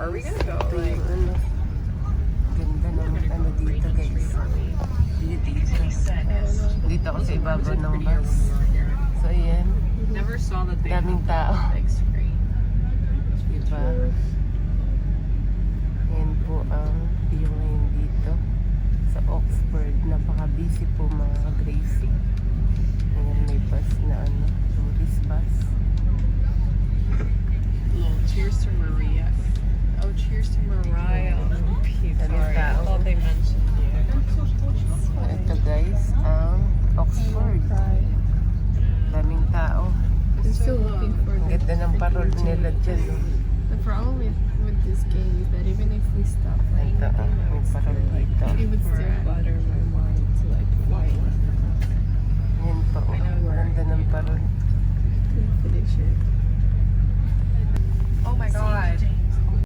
are we gonna go? Ito Like, yung ganda ng ano dito guys. Dito ako sa ibabaw ng bus. So ayan, never saw that they daming tao. big screen. Diba? Ayan po ang view ngayon dito sa Oxford. Napaka-busy po mga Gracie. Ayan, may bus na ano, tourist bus. Oh, cheers to Maria. Oh, cheers to Mariah. Oh, Pete, sorry. I thought they mentioned you. Ito guys, ang Oxford. Daming tao. I'm still looking for Ang the ganda ng parol nila dyan. Oh. The problem with this game is that even if we stop playing Ito, the game, may parol dito. it would still butter my mind to like fight. Ayan po, oh. Ganda ng parol. Couldn't finish it.